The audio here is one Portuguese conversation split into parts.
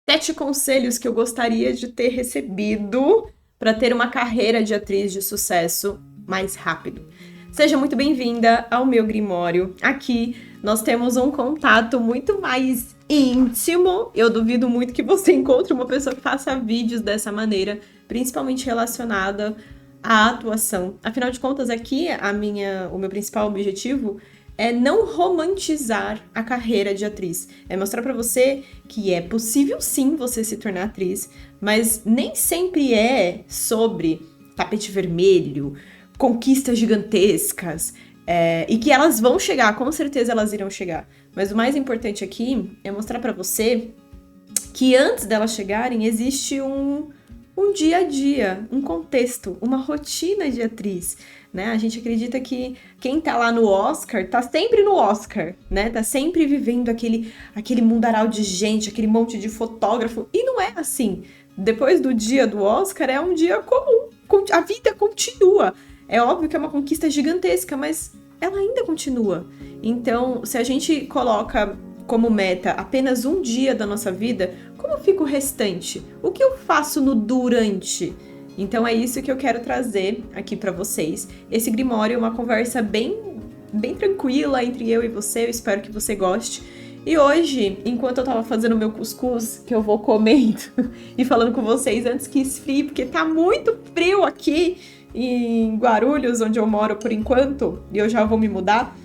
7 conselhos que eu gostaria de ter recebido para ter uma carreira de atriz de sucesso mais rápido. Seja muito bem-vinda ao meu Grimório. Aqui nós temos um contato muito mais íntimo. Eu duvido muito que você encontre uma pessoa que faça vídeos dessa maneira, principalmente relacionada à atuação. Afinal de contas, aqui o meu principal objetivo é não romantizar a carreira de atriz. É mostrar pra você que é possível sim você se tornar atriz, mas nem sempre é sobre tapete vermelho, conquistas gigantescas, e que elas vão chegar, com certeza elas irão chegar. Mas o mais importante aqui é mostrar pra você que antes delas chegarem existe um dia a dia, um contexto, uma rotina de atriz, né? A gente acredita que quem tá lá no Oscar tá sempre no Oscar, né? Tá sempre vivendo aquele mundaral de gente, aquele monte de fotógrafo, e não é assim. Depois do dia do Oscar é um dia comum, a vida continua. É óbvio que é uma conquista gigantesca, mas ela ainda continua. Então, se a gente coloca como meta apenas um dia da nossa vida, como fica o restante? O que eu faço no durante? Então é isso que eu quero trazer aqui para vocês. Esse Grimório é uma conversa bem tranquila entre eu e você, eu espero que você goste. E hoje, enquanto eu tava fazendo meu cuscuz, que eu vou comendo e falando com vocês antes que esfrie, porque tá muito frio aqui em Guarulhos, onde eu moro por enquanto, e eu já vou me mudar.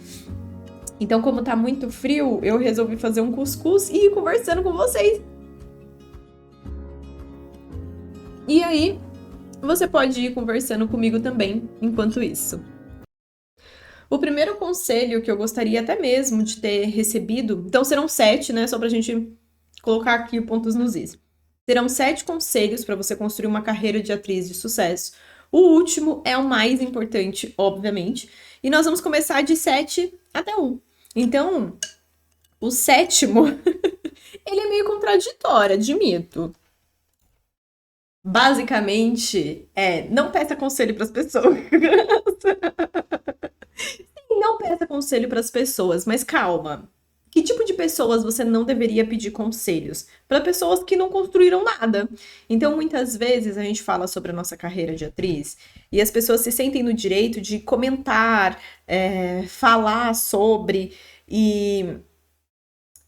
Então, como tá muito frio, eu resolvi fazer um cuscuz e ir conversando com vocês. E aí, você pode ir conversando comigo também enquanto isso. O primeiro conselho que eu gostaria até mesmo de ter recebido, então serão 7, né? Só pra gente colocar aqui pontos nos is. Serão 7 conselhos para você construir uma carreira de atriz de sucesso. O último é o mais importante, obviamente. E nós vamos começar de 7 até 1. Então, o sétimo, ele é meio contraditório, admito. Basicamente, não peça conselho para as pessoas. Não peça conselho para as pessoas, mas calma. Que tipo de pessoas você não deveria pedir conselhos? Para pessoas que não construíram nada. Então, muitas vezes a gente fala sobre a nossa carreira de atriz e as pessoas se sentem no direito de comentar, falar sobre e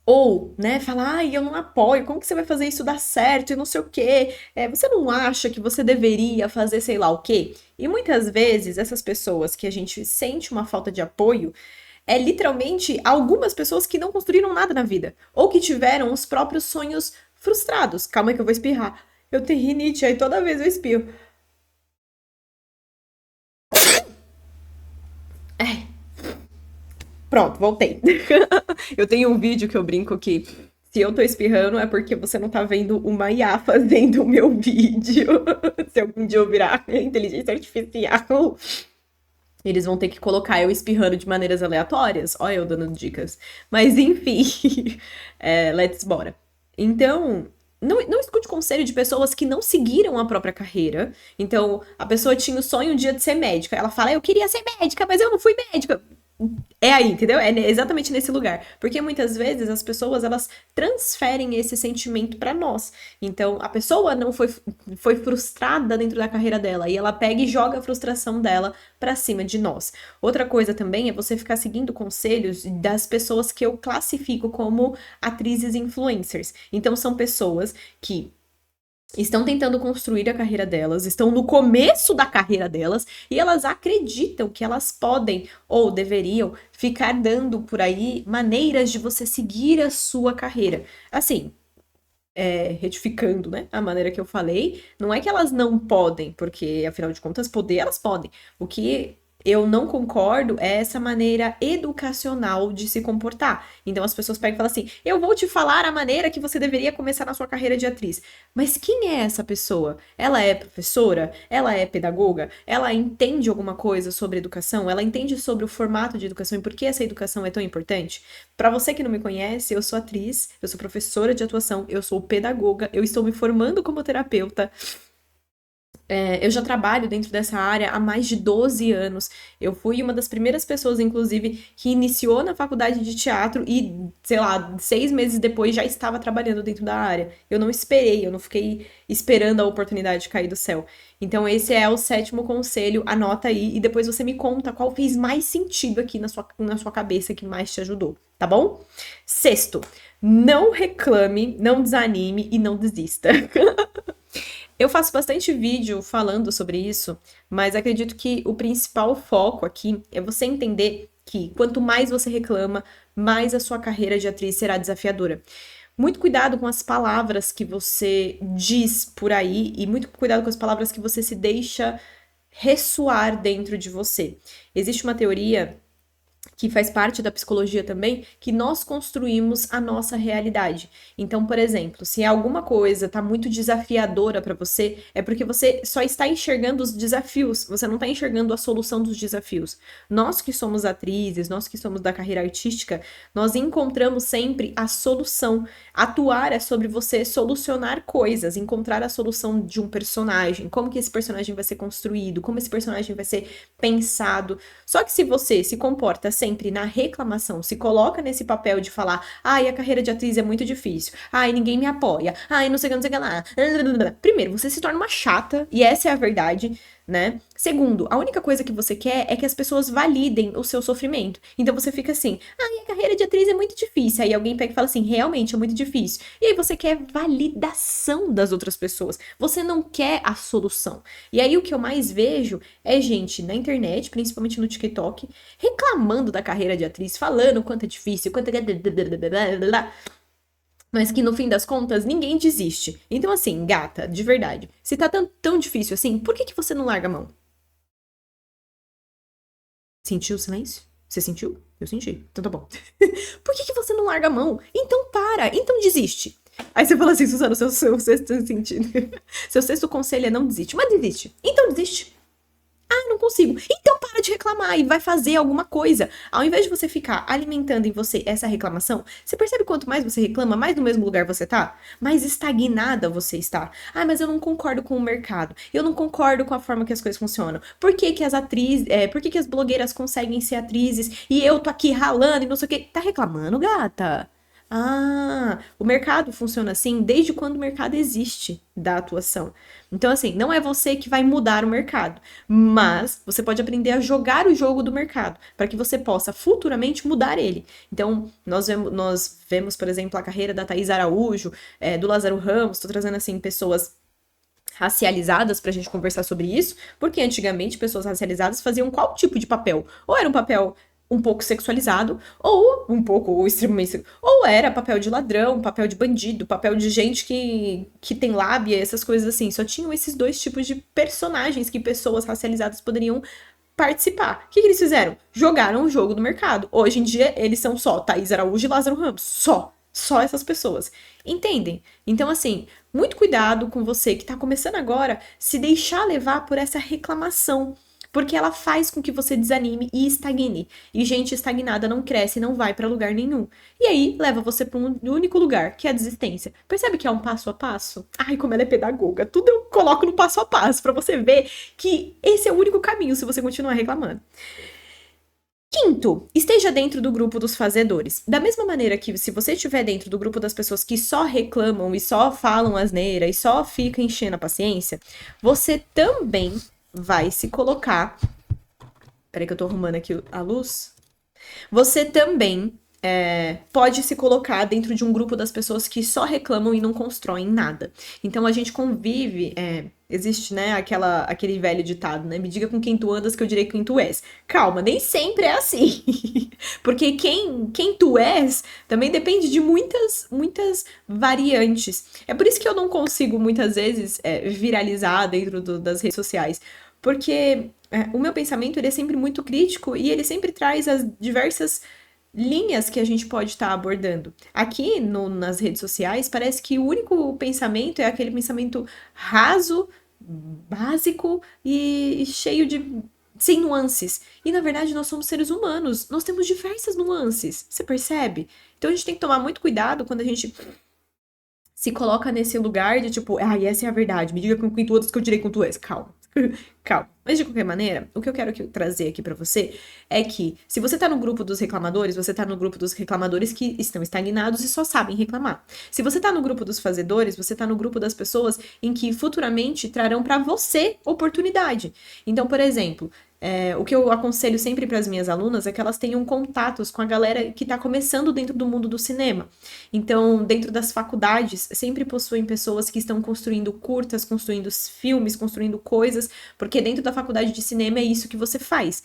ou, né, falar, ai, eu não apoio, como que você vai fazer isso dar certo e não sei o quê? Você não acha que você deveria fazer sei lá o quê? E muitas vezes essas pessoas que a gente sente uma falta de apoio é literalmente algumas pessoas que não construíram nada na vida ou que tiveram os próprios sonhos frustrados. Calma aí que eu vou espirrar. Eu tenho rinite, aí toda vez eu espirro. Pronto, voltei. Eu tenho um vídeo que eu brinco que se eu tô espirrando é porque você não tá vendo uma IA fazendo o meu vídeo. Se algum dia eu virar inteligência artificial, eles vão ter que colocar eu espirrando de maneiras aleatórias. Olha eu dando dicas. Mas enfim, let's bora. Então, não escute conselho de pessoas que não seguiram a própria carreira. Então, a pessoa tinha o sonho um dia de ser médica. Ela fala, eu queria ser médica, mas eu não fui médica. É aí, entendeu? Exatamente nesse lugar. Porque muitas vezes as pessoas, elas transferem esse sentimento pra nós. Então, a pessoa não foi frustrada dentro da carreira dela e ela pega e joga a frustração dela pra cima de nós. Outra coisa também é você ficar seguindo conselhos das pessoas que eu classifico como atrizes influencers. Então, são pessoas que estão tentando construir a carreira delas, estão no começo da carreira delas e elas acreditam que elas podem ou deveriam ficar dando por aí maneiras de você seguir a sua carreira. Assim, retificando, né, a maneira que eu falei, não é que elas não podem, porque afinal de contas, poder elas podem. O que eu não concordo é essa maneira educacional de se comportar. Então as pessoas pegam e falam assim: eu vou te falar a maneira que você deveria começar na sua carreira de atriz. Mas quem é essa pessoa? Ela é professora? Ela é pedagoga? Ela entende alguma coisa sobre educação? Ela entende sobre o formato de educação e por que essa educação é tão importante? Para você que não me conhece, eu sou atriz, eu sou professora de atuação, eu sou pedagoga, eu estou me formando como terapeuta. Eu já trabalho dentro dessa área há mais de 12 anos. Eu fui uma das primeiras pessoas, inclusive, que iniciou na faculdade de teatro e, sei lá, 6 meses depois já estava trabalhando dentro da área. Eu não esperei, eu não fiquei esperando a oportunidade cair do céu. Então, esse é o 7º conselho, anota aí e depois você me conta qual fez mais sentido aqui na sua cabeça, que mais te ajudou, tá bom? 6º, não reclame, não desanime e não desista. Eu faço bastante vídeo falando sobre isso, mas acredito que o principal foco aqui é você entender que quanto mais você reclama, mais a sua carreira de atriz será desafiadora. Muito cuidado com as palavras que você diz por aí e muito cuidado com as palavras que você se deixa ressoar dentro de você. Existe uma teoria que faz parte da psicologia também, que nós construímos a nossa realidade. Então, por exemplo, se alguma coisa está muito desafiadora para você, é porque você só está enxergando os desafios, você não está enxergando a solução dos desafios. Nós que somos atrizes, nós que somos da carreira artística, nós encontramos sempre a solução. Atuar é sobre você solucionar coisas, encontrar a solução de um personagem, como que esse personagem vai ser construído, como esse personagem vai ser pensado. Só que se você se comporta sempre na reclamação, se coloca nesse papel de falar, ai, a carreira de atriz é muito difícil, ai, ninguém me apoia, ai, não sei o que, não sei o que lá. Primeiro, você se torna uma chata, e essa é a verdade, né? Segundo, a única coisa que você quer é que as pessoas validem o seu sofrimento. Então você fica assim, ai, a carreira de atriz é muito difícil. Aí alguém pega e fala assim, realmente é muito difícil. E aí você quer validação das outras pessoas. Você não quer a solução. E aí o que eu mais vejo é gente na internet, principalmente no TikTok, reclamando da carreira de atriz, falando o quanto é difícil, quanto é... Mas que no fim das contas ninguém desiste. Então, assim, gata, de verdade, se tá tão difícil assim, por que que você não larga a mão? Sentiu o silêncio? Você sentiu? Eu senti. Então tá bom. Por que que você não larga a mão? Então para, então desiste. Aí você fala assim, Suzana, seu sexto sentido. Seu sexto conselho é não desiste. Mas desiste. Então desiste. Ah, não consigo. Então para de reclamar e vai fazer alguma coisa. Ao invés de você ficar alimentando em você essa reclamação, você percebe quanto mais você reclama, mais no mesmo lugar você tá? Mais estagnada você está. Ah, mas eu não concordo com o mercado. Eu não concordo com a forma que as coisas funcionam. Por que que as atrizes, por que que as blogueiras conseguem ser atrizes e eu tô aqui ralando e não sei o quê? Tá reclamando, gata? Ah, o mercado funciona assim desde quando o mercado existe da atuação. Então, assim, não é você que vai mudar o mercado, mas você pode aprender a jogar o jogo do mercado para que você possa futuramente mudar ele. Então, nós vemos, por exemplo, a carreira da Thaís Araújo, do Lázaro Ramos, estou trazendo assim pessoas racializadas para a gente conversar sobre isso, porque antigamente pessoas racializadas faziam qual tipo de papel? Ou era um papel um pouco sexualizado, ou um pouco, ou extremamente, ou era papel de ladrão, papel de bandido, papel de gente que tem lábia, essas coisas assim. Só tinham esses dois tipos de personagens que pessoas racializadas poderiam participar. O que eles fizeram? Jogaram o jogo do mercado. Hoje em dia, eles são só Thaís Araújo e Lázaro Ramos. Só. Só essas pessoas. Entendem? Então, assim, muito cuidado com você que tá começando agora se deixar levar por essa reclamação. Porque ela faz com que você desanime e estagne. E gente estagnada não cresce e não vai pra lugar nenhum. E aí leva você pra um único lugar, que é a desistência. Percebe que é um passo a passo? Ai, como ela é pedagoga. Tudo eu coloco no passo a passo pra você ver que esse é o único caminho se você continuar reclamando. Quinto, esteja dentro do grupo dos fazedores. Da mesma maneira que se você estiver dentro do grupo das pessoas que só reclamam e só falam asneira e só fica enchendo a paciência, você também vai se colocar. Peraí que eu tô arrumando aqui a luz. Você também pode se colocar dentro de um grupo das pessoas que só reclamam e não constroem nada. Então a gente convive, existe, né, aquele velho ditado, né? Me diga com quem tu andas que eu direi quem tu és. Calma, nem sempre é assim. Porque quem tu és também depende de muitas variantes. É por isso que eu não consigo muitas vezes viralizar dentro das redes sociais. Porque o meu pensamento ele é sempre muito crítico e ele sempre traz as diversas linhas que a gente pode estar abordando. Aqui nas redes sociais, parece que o único pensamento é aquele pensamento raso, básico e cheio de. Sem nuances. E na verdade nós somos seres humanos, nós temos diversas nuances, você percebe? Então a gente tem que tomar muito cuidado quando a gente se coloca nesse lugar de tipo, essa é a verdade, me diga com quem tu andas que eu direi com tu és. Calma. Calma. Mas de qualquer maneira, o que eu quero trazer aqui pra você é que se você tá no grupo dos reclamadores, você tá no grupo dos reclamadores que estão estagnados e só sabem reclamar. Se você tá no grupo dos fazedores, você tá no grupo das pessoas em que futuramente trarão pra você oportunidade. Então, por exemplo, o que eu aconselho sempre para as minhas alunas é que elas tenham contatos com a galera que está começando dentro do mundo do cinema. Então, dentro das faculdades, sempre possuem pessoas que estão construindo curtas, construindo filmes, construindo coisas, porque dentro da faculdade de cinema é isso que você faz.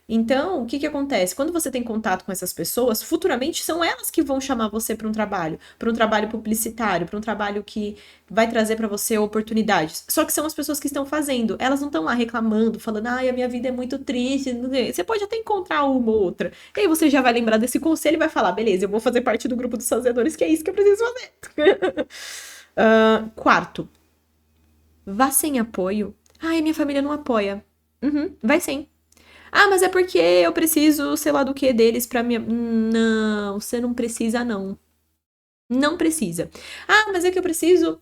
Então, o que que acontece? Quando você tem contato com essas pessoas, futuramente são elas que vão chamar você para um trabalho publicitário, para um trabalho que vai trazer para você oportunidades. Só que são as pessoas que estão fazendo. Elas não estão lá reclamando, falando, ai, a minha vida é muito triste. Você pode até encontrar uma ou outra. E aí você já vai lembrar desse conselho e vai falar, beleza, eu vou fazer parte do grupo dos fazedores, que é isso que eu preciso fazer. Quarto, vá sem apoio. Ai, minha família não apoia. Uhum, vai sem. Ah, mas é porque eu preciso, sei lá do que deles pra minha. Não, você não precisa, não. Não precisa. Ah, mas é que eu preciso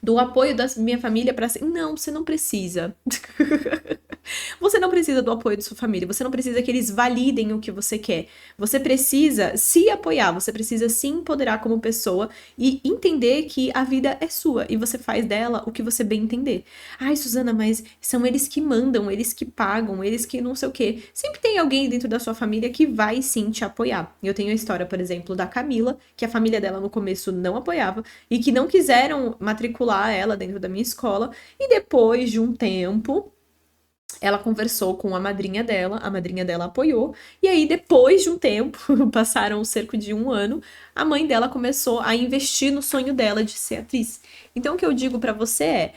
do apoio da minha família pra. Não, você não precisa. Você não precisa do apoio da sua família, você não precisa que eles validem o que você quer. Você precisa se apoiar, você precisa se empoderar como pessoa e entender que a vida é sua e você faz dela o que você bem entender. Ai, Suzana, mas são eles que mandam, eles que pagam, eles que não sei o quê. Sempre tem alguém dentro da sua família que vai sim te apoiar. Eu tenho a história, por exemplo, da Camila, que a família dela no começo não apoiava e que não quiseram matricular ela dentro da minha escola e depois de um tempo ela conversou com a madrinha dela apoiou, e aí depois de um tempo, passaram cerca de um ano, a mãe dela começou a investir no sonho dela de ser atriz. Então o que eu digo pra você é,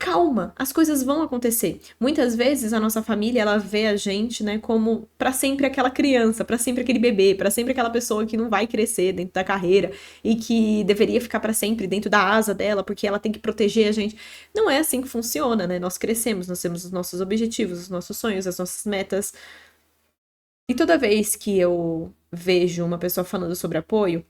calma, as coisas vão acontecer. Muitas vezes a nossa família, ela vê a gente, né, como pra sempre aquela criança, pra sempre aquele bebê, pra sempre aquela pessoa que não vai crescer dentro da carreira e que deveria ficar pra sempre dentro da asa dela, porque ela tem que proteger a gente. Não é assim que funciona, né? Nós crescemos, nós temos os nossos objetivos, os nossos sonhos, as nossas metas. E toda vez que eu vejo uma pessoa falando sobre apoio,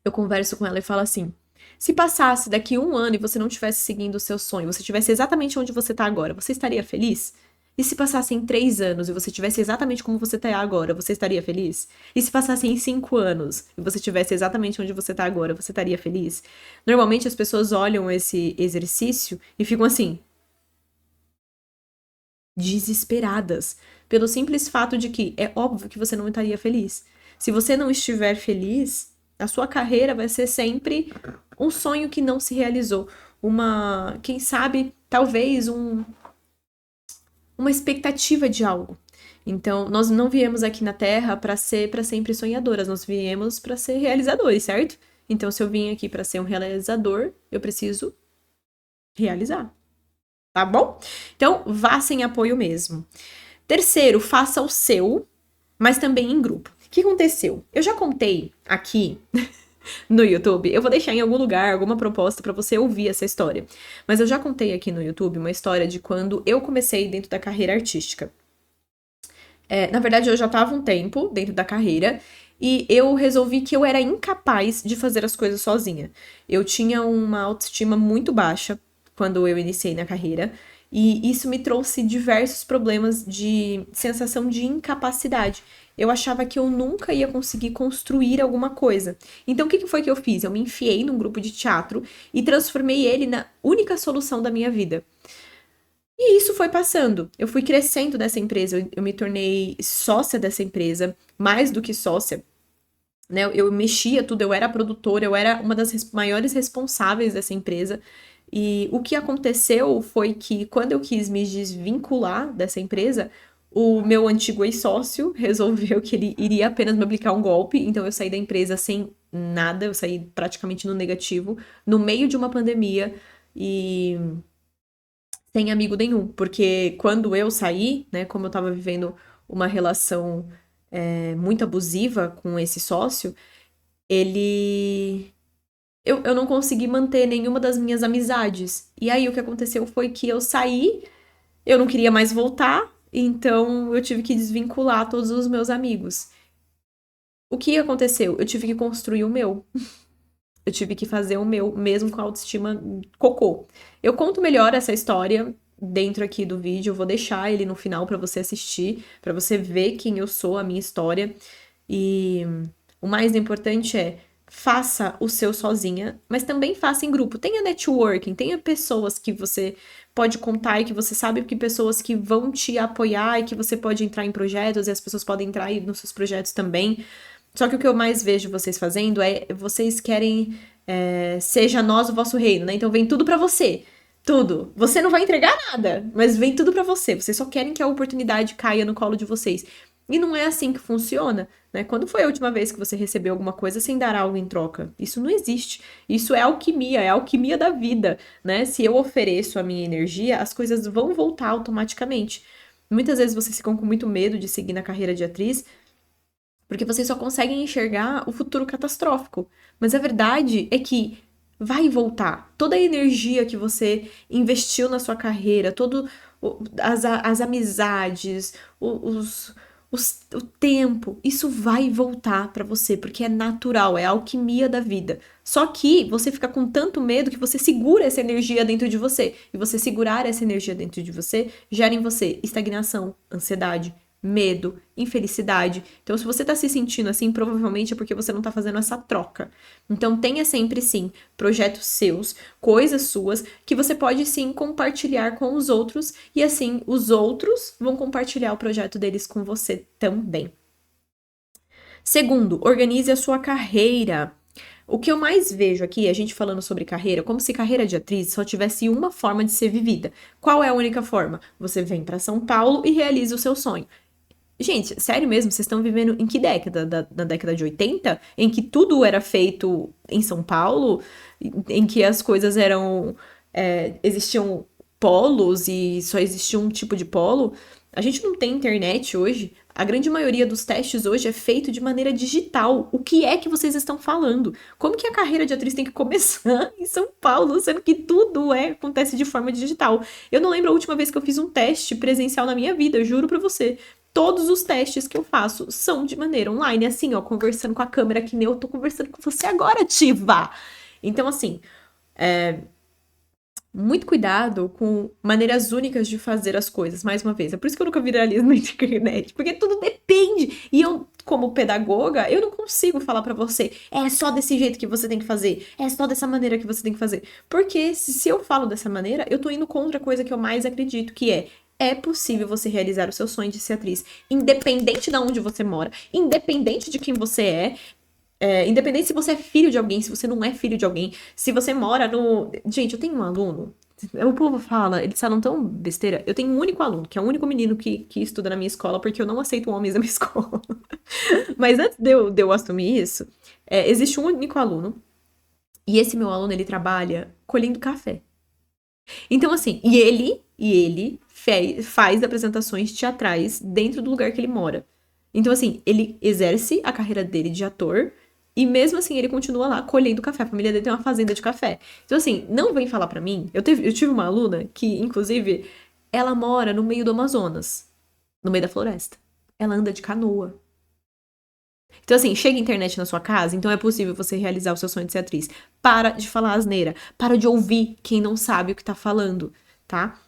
eu converso com ela e falo assim: se passasse daqui um ano e você não estivesse seguindo o seu sonho, você estivesse exatamente onde você está agora, você estaria feliz? E se passassem 3 anos e você estivesse exatamente como você está agora, você estaria feliz? E se passassem 5 anos e você estivesse exatamente onde você está agora, você estaria feliz? Normalmente as pessoas olham esse exercício e ficam assim, desesperadas, pelo simples fato de que é óbvio que você não estaria feliz. Se você não estiver feliz, a sua carreira vai ser sempre um sonho que não se realizou, quem sabe, talvez uma expectativa de algo. Então, nós não viemos aqui na Terra para ser para sempre sonhadoras, nós viemos para ser realizadores, certo? Então, se eu vim aqui para ser um realizador, eu preciso realizar, tá bom? Então, vá sem apoio mesmo. Terceiro, faça o seu, mas também em grupo. O que aconteceu? Eu já contei aqui no YouTube, eu vou deixar em algum lugar alguma proposta para você ouvir essa história. Mas eu já contei aqui no YouTube uma história de quando eu comecei dentro da carreira artística. Na verdade, eu já estava um tempo dentro da carreira e eu resolvi que eu era incapaz de fazer as coisas sozinha. Eu tinha uma autoestima muito baixa quando eu iniciei na carreira e isso me trouxe diversos problemas de sensação de incapacidade. Eu achava que eu nunca ia conseguir construir alguma coisa. Então, o que foi que eu fiz? Eu me enfiei num grupo de teatro e transformei ele na única solução da minha vida. E isso foi passando. Eu fui crescendo dessa empresa, eu me tornei sócia dessa empresa, mais do que sócia, né? Eu mexia tudo, eu era produtora, eu era uma das maiores responsáveis dessa empresa. E o que aconteceu foi que quando eu quis me desvincular dessa empresa, o meu antigo ex-sócio resolveu que ele iria apenas me aplicar um golpe, então eu saí da empresa sem nada, eu saí praticamente no negativo, no meio de uma pandemia e sem amigo nenhum, porque quando eu saí, né, como eu tava vivendo uma relação muito abusiva com esse sócio, ele. Eu não consegui manter nenhuma das minhas amizades. E aí o que aconteceu foi que eu saí, eu não queria mais voltar, então eu tive que desvincular todos os meus amigos. O que aconteceu? Eu tive que construir o meu. eu tive que fazer o meu, mesmo com a autoestima cocô. Eu conto melhor essa história dentro aqui do vídeo, eu vou deixar ele no final pra você assistir, pra você ver quem eu sou, a minha história. E o mais importante é faça o seu sozinha, mas também faça em grupo. Tenha networking, tenha pessoas que você pode contar e que você sabe que pessoas que vão te apoiar e que você pode entrar em projetos e as pessoas podem entrar aí nos seus projetos também. Só que o que eu mais vejo vocês fazendo é vocês querem seja nós o vosso reino, né? Então vem tudo pra você. Tudo. Você não vai entregar nada, mas vem tudo pra você. Vocês só querem que a oportunidade caia no colo de vocês. E não é assim que funciona, né? Quando foi a última vez que você recebeu alguma coisa sem dar algo em troca? Isso não existe. Isso é a alquimia da vida, né? Se eu ofereço a minha energia, as coisas vão voltar automaticamente. Muitas vezes vocês ficam com muito medo de seguir na carreira de atriz, porque vocês só conseguem enxergar o futuro catastrófico. Mas a verdade é que vai voltar. Toda a energia que você investiu na sua carreira, as amizades, o tempo, isso vai voltar pra você, porque é natural, é a alquimia da vida. Só que você fica com tanto medo que você segura essa energia dentro de você. E você segurar essa energia dentro de você gera em você estagnação, ansiedade, medo, infelicidade. Então, se você tá se sentindo assim, provavelmente é porque você não tá fazendo essa troca. Então, tenha sempre, sim, projetos seus, coisas suas, que você pode, sim, compartilhar com os outros, e assim, os outros vão compartilhar o projeto deles com você também. Segundo, organize a sua carreira. O que eu mais vejo aqui, a gente falando sobre carreira, como se carreira de atriz só tivesse uma forma de ser vivida. Qual é a única forma? Você vem para São Paulo e realiza o seu sonho. Gente, sério mesmo, vocês estão vivendo em que década? Na década de 80? Em que tudo era feito em São Paulo? Em que as coisas eram. Existiam polos e só existia um tipo de polo? A gente não tem internet hoje. A grande maioria dos testes hoje é feito de maneira digital. O que é que vocês estão falando? Como que a carreira de atriz tem que começar em São Paulo, sendo que tudo acontece de forma digital? Eu não lembro a última vez que eu fiz um teste presencial na minha vida, juro pra você. Todos os testes que eu faço são de maneira online, assim, ó, conversando com a câmera, que nem eu tô conversando com você agora, Tiva! Então, assim, muito cuidado com maneiras únicas de fazer as coisas, mais uma vez. É por isso que eu nunca viralizo na internet, porque tudo depende. E eu, como pedagoga, eu não consigo falar pra você, é só desse jeito que você tem que fazer, é só dessa maneira que você tem que fazer. Porque se eu falo dessa maneira, eu tô indo contra a coisa que eu mais acredito, que é possível você realizar o seu sonho de ser atriz, independente de onde você mora, independente de quem você independente se você é filho de alguém, se você não é filho de alguém, se você mora no. Gente, eu tenho um aluno. O povo fala, eles falam tão besteira. Eu tenho um único aluno, que é o único menino que estuda na minha escola, porque eu não aceito homens na minha escola. Mas antes de eu assumir isso, existe um único aluno, e esse meu aluno, ele trabalha colhendo café. Então, assim, e ele faz apresentações teatrais dentro do lugar que ele mora. Então, assim, ele exerce a carreira dele de ator e mesmo assim ele continua lá colhendo café. A família dele tem uma fazenda de café. Então, assim, não vem falar pra mim. Eu tive uma aluna que, inclusive, ela mora no meio do Amazonas, no meio da floresta. Ela anda de canoa. Então, assim, chega internet na sua casa, então é possível você realizar o seu sonho de ser atriz. Para de falar asneira. Para de ouvir quem não sabe o que tá falando, tá?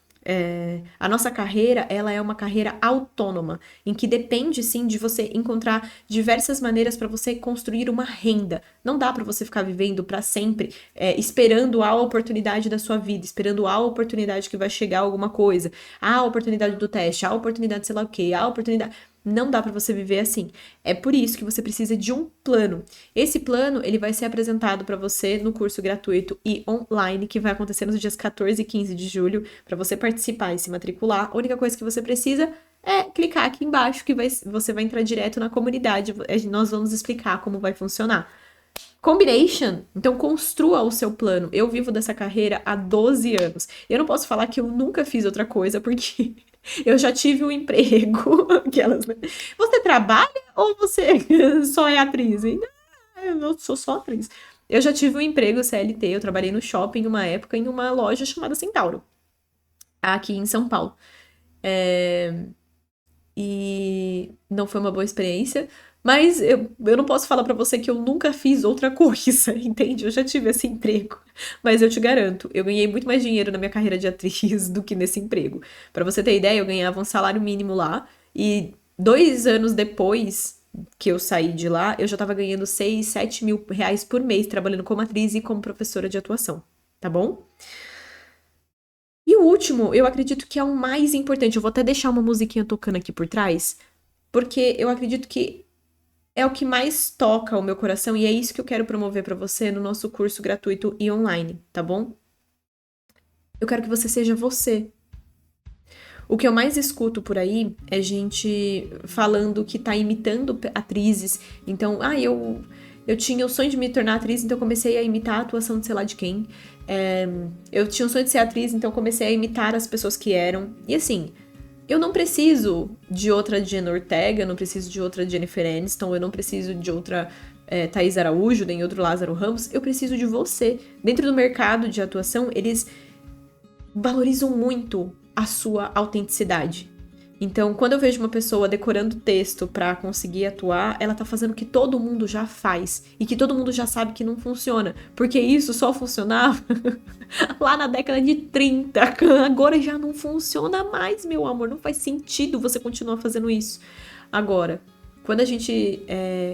A nossa carreira, ela é uma carreira autônoma, em que depende, sim, de você encontrar diversas maneiras para você construir uma renda. Não dá para você ficar vivendo para sempre, esperando a oportunidade da sua vida, esperando a oportunidade que vai chegar alguma coisa, a oportunidade do teste, a oportunidade sei lá o quê, a oportunidade... Não dá para você viver assim. É por isso que você precisa de um plano. Esse plano, ele vai ser apresentado para você no curso gratuito e online, que vai acontecer nos dias 14 e 15 de julho, para você participar e se matricular. A única coisa que você precisa é clicar aqui embaixo, que você vai entrar direto na comunidade. Nós vamos explicar como vai funcionar. Combination. Então, construa o seu plano. Eu vivo dessa carreira há 12 anos. Eu não posso falar que eu nunca fiz outra coisa, porque eu já tive um emprego. Aquelas, né? Você trabalha ou você só é atriz? Eu sou só atriz. Eu já tive um emprego CLT. Eu trabalhei no shopping uma época em uma loja chamada Centauro, aqui em São Paulo. E não foi uma boa experiência, Mas eu não posso falar pra você que eu nunca fiz outra coisa, entende? Eu já tive esse emprego. Mas eu te garanto, eu ganhei muito mais dinheiro na minha carreira de atriz do que nesse emprego. Pra você ter ideia, eu ganhava um salário mínimo lá e 2 anos depois que eu saí de lá, eu já tava ganhando 6, 7 mil reais por mês trabalhando como atriz e como professora de atuação, tá bom? E o último, eu acredito que é o mais importante. Eu vou até deixar uma musiquinha tocando aqui por trás, porque eu acredito que é o que mais toca o meu coração e é isso que eu quero promover pra você no nosso curso gratuito e online, tá bom? Eu quero que você seja você. O que eu mais escuto por aí é gente falando que tá imitando atrizes. Então, eu tinha o sonho de me tornar atriz, então eu comecei a imitar a atuação de sei lá de quem. Eu tinha o sonho de ser atriz, então eu comecei a imitar as pessoas que eram. E assim, eu não preciso de outra Jenna Ortega, eu não preciso de outra Jennifer Aniston, eu não preciso de outra Thaís Araújo, nem outro Lázaro Ramos, eu preciso de você. Dentro do mercado de atuação, eles valorizam muito a sua autenticidade. Então, quando eu vejo uma pessoa decorando texto pra conseguir atuar, ela tá fazendo o que todo mundo já faz e que todo mundo já sabe que não funciona, porque isso só funcionava lá na década de 30. Agora já não funciona mais, meu amor, não faz sentido você continuar fazendo isso. Agora, quando a gente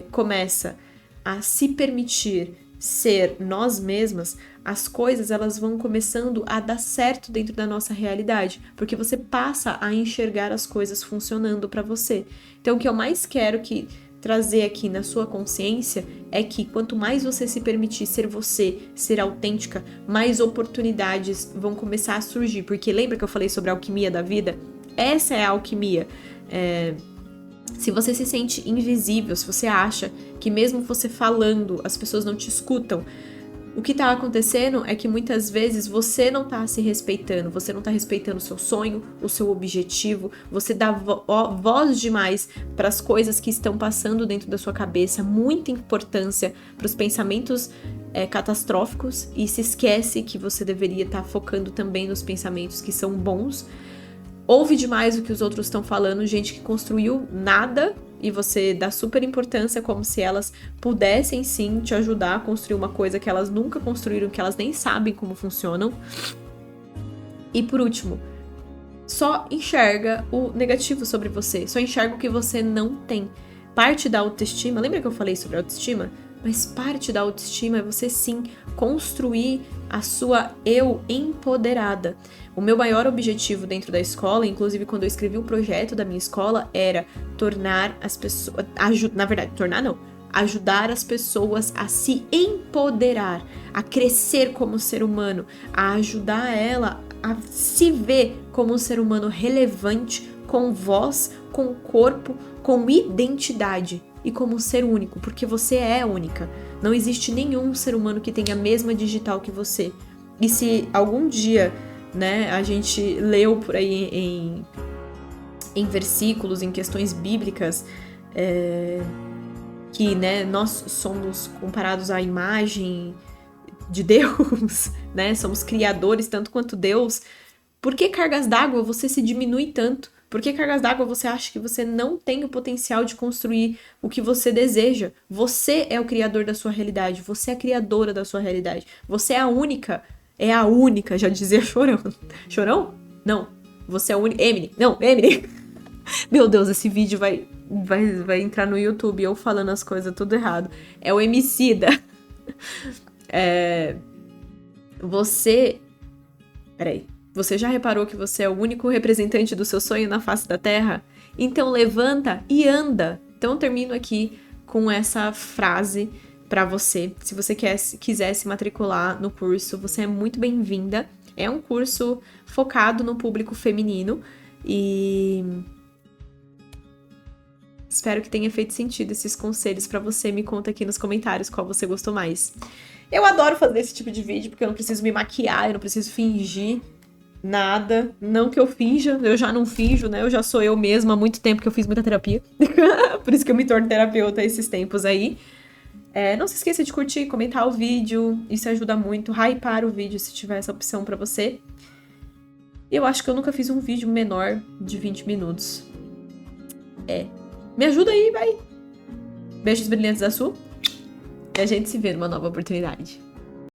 começa a se permitir ser nós mesmas, as coisas elas vão começando a dar certo dentro da nossa realidade, porque você passa a enxergar as coisas funcionando para você. Então, o que eu mais quero que trazer aqui na sua consciência é que quanto mais você se permitir ser você, ser autêntica, mais oportunidades vão começar a surgir. Porque lembra que eu falei sobre a alquimia da vida? Essa é a alquimia. Se você se sente invisível, se você acha que mesmo você falando, as pessoas não te escutam, o que tá acontecendo é que muitas vezes você não tá se respeitando, você não tá respeitando o seu sonho, o seu objetivo, você dá voz demais para as coisas que estão passando dentro da sua cabeça, muita importância para os pensamentos catastróficos e se esquece que você deveria estar focando também nos pensamentos que são bons. Ouve demais o que os outros estão falando, gente que construiu nada e você dá super importância como se elas pudessem sim te ajudar a construir uma coisa que elas nunca construíram, que elas nem sabem como funcionam. E por último, só enxerga o negativo sobre você, só enxerga o que você não tem. Parte da autoestima, lembra que eu falei sobre autoestima? Mas parte da autoestima é você sim construir a sua eu empoderada. O meu maior objetivo dentro da escola, inclusive quando eu escrevi o projeto da minha escola, era tornar as pessoas, ajudar as pessoas a se empoderar, a crescer como ser humano, a ajudar ela a se ver como um ser humano relevante, com voz, com corpo, com identidade e como um ser único, porque você é única. Não existe nenhum ser humano que tenha a mesma digital que você. E se algum dia, né, a gente leu por aí em versículos, em questões bíblicas, que, né, nós somos comparados à imagem de Deus, né, somos criadores tanto quanto Deus, por que cargas d'água você se diminui tanto? Por que cargas d'água você acha que você não tem o potencial de construir o que você deseja? Você é o criador da sua realidade, você é a criadora da sua realidade, você é a única, já dizia Chorão. Chorão? Não, você é a única. Eminem, não, Eminem. Meu Deus, esse vídeo vai entrar no YouTube eu falando as coisas tudo errado. É o Emicida. Peraí. Você já reparou que você é o único representante do seu sonho na face da Terra? Então levanta e anda. Então eu termino aqui com essa frase para você. Se você quiser se matricular no curso, você é muito bem-vinda. É um curso focado no público feminino e espero que tenha feito sentido esses conselhos para você. Me conta aqui nos comentários qual você gostou mais. Eu adoro fazer esse tipo de vídeo porque eu não preciso me maquiar, eu não preciso fingir nada, não que eu finja, eu já não finjo, né? Eu já sou eu mesma há muito tempo que eu fiz muita terapia. Por isso que eu me torno terapeuta esses tempos aí. Não se esqueça de curtir, comentar o vídeo, isso ajuda muito. Hypar o vídeo se tiver essa opção pra você. Eu acho que eu nunca fiz um vídeo menor de 20 minutos. Me ajuda aí, vai! Beijos brilhantes da Su. E a gente se vê numa nova oportunidade.